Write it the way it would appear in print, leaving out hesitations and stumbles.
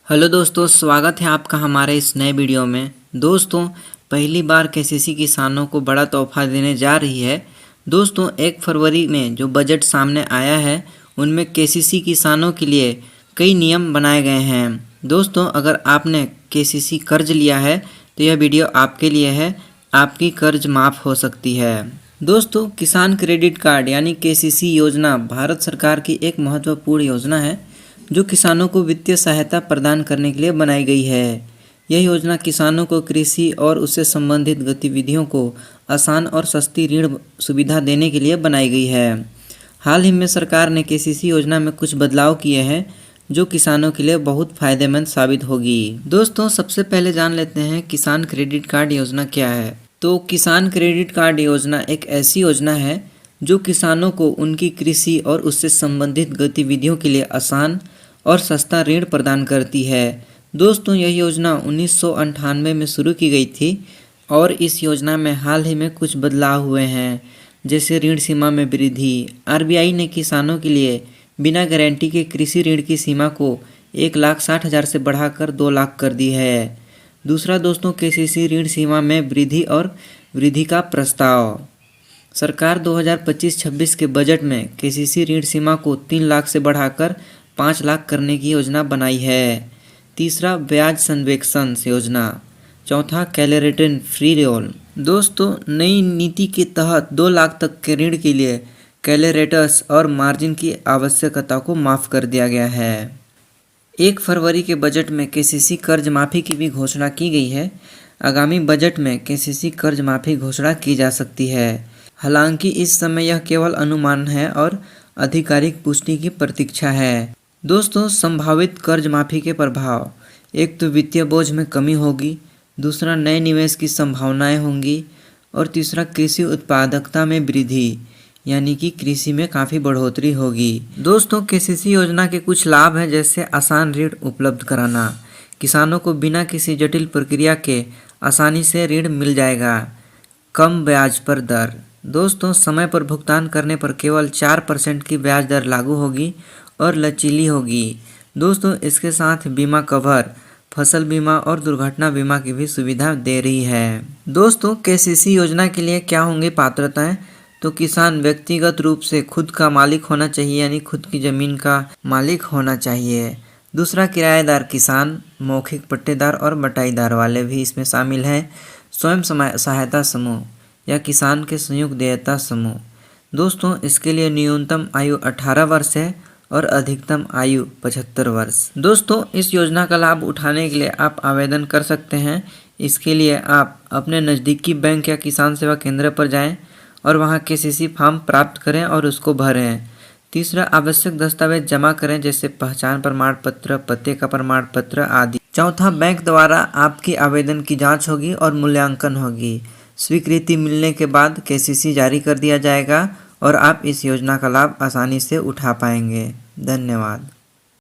Hello दोस्तों, स्वागत है आपका हमारे इस नए वीडियो में। दोस्तों, पहली बार केसीसी किसानों को बड़ा तोहफा देने जा रही है। दोस्तों, 1 फरवरी में जो बजट सामने आया है उनमें केसीसी किसानों के लिए कई नियम बनाए गए हैं। दोस्तों, अगर आपने केसीसी कर्ज लिया है तो यह वीडियो आपके लिए है, आपकी कर्ज माफ़ हो सकती है। दोस्तों, किसान क्रेडिट कार्ड यानी केसीसी योजना भारत सरकार की एक महत्वपूर्ण योजना है जो किसानों को वित्तीय सहायता प्रदान करने के लिए बनाई गई है। यह योजना किसानों को कृषि और उससे संबंधित गतिविधियों को आसान और सस्ती ऋण सुविधा देने के लिए बनाई गई है। हाल ही में सरकार ने केसीसी योजना में कुछ बदलाव किए हैं जो किसानों के लिए बहुत फायदेमंद साबित होगी। दोस्तों, सबसे पहले जान लेते हैं किसान क्रेडिट कार्ड योजना क्या है। तो किसान क्रेडिट कार्ड योजना एक ऐसी योजना है जो किसानों को उनकी कृषि और उससे संबंधित गतिविधियों के लिए आसान और सस्ता ऋण प्रदान करती है। दोस्तों, यह योजना 1998 में शुरू की गई थी और इस योजना में हाल ही में कुछ बदलाव हुए हैं, जैसे ऋण सीमा में वृद्धि। आरबीआई ने किसानों के लिए बिना गारंटी के कृषि ऋण की सीमा को 1,60,000 से बढ़ाकर 2 लाख कर दी है। दूसरा दोस्तों, केसीसी ऋण सीमा में वृद्धि और वृद्धि का प्रस्ताव। सरकार 2025-26 के बजट में केसीसी ऋण सीमा को 3 लाख से बढ़ाकर 5 लाख करने की योजना बनाई है। तीसरा, ब्याज संवेक्षण योजना। चौथा, कैलरेटन फ्री लोन। दोस्तों, नई नीति के तहत 2 लाख तक के ऋण के लिए कैलरेटस और मार्जिन की आवश्यकता को माफ़ कर दिया गया है। 1 फरवरी के बजट में केसीसी कर्ज माफ़ी की भी घोषणा की गई है। आगामी बजट में केसीसी कर्ज माफ़ी घोषणा की जा सकती है। हालांकि इस समय यह केवल अनुमान है और आधिकारिक पुष्टि की प्रतीक्षा है। दोस्तों, संभावित कर्ज माफ़ी के प्रभाव। एक तो वित्तीय बोझ में कमी होगी, दूसरा नए निवेश की संभावनाएं होंगी और तीसरा कृषि उत्पादकता में वृद्धि, यानी कि कृषि में काफ़ी बढ़ोतरी होगी। दोस्तों, केसीसी योजना के कुछ लाभ हैं, जैसे आसान ऋण उपलब्ध कराना। किसानों को बिना किसी जटिल प्रक्रिया के आसानी से ऋण मिल जाएगा। कम ब्याज पर दर। दोस्तों, समय पर भुगतान करने पर केवल 4% की ब्याज दर लागू होगी और लचीली होगी। दोस्तों, इसके साथ बीमा कवर, फसल बीमा और दुर्घटना बीमा की भी सुविधा दे रही है। दोस्तों, केसीसी योजना के लिए क्या होंगी पात्रताएं? तो किसान व्यक्तिगत रूप से खुद का मालिक होना चाहिए, यानी खुद की ज़मीन का मालिक होना चाहिए। दूसरा, किराएदार किसान, मौखिक पट्टेदार और बटाईदार वाले भी इसमें शामिल हैं। स्वयं सहायता समूह या किसान के संयुक्त देयता समूह। दोस्तों, इसके लिए न्यूनतम आयु 18 वर्ष है और अधिकतम आयु 75 वर्ष। दोस्तों, इस योजना का लाभ उठाने के लिए आप आवेदन कर सकते हैं। इसके लिए आप अपने नज़दीकी बैंक या किसान सेवा केंद्र पर जाएं और वहां केसीसी फॉर्म प्राप्त करें और उसको भरें। तीसरा, आवश्यक दस्तावेज जमा करें, जैसे पहचान प्रमाण पत्र, पते का प्रमाण पत्र आदि। चौथा, बैंक द्वारा आपकी आवेदन की जाँच होगी और मूल्यांकन होगी। स्वीकृति मिलने के बाद केसीसी जारी कर दिया जाएगा और आप इस योजना का लाभ आसानी से उठा पाएंगे। धन्यवाद।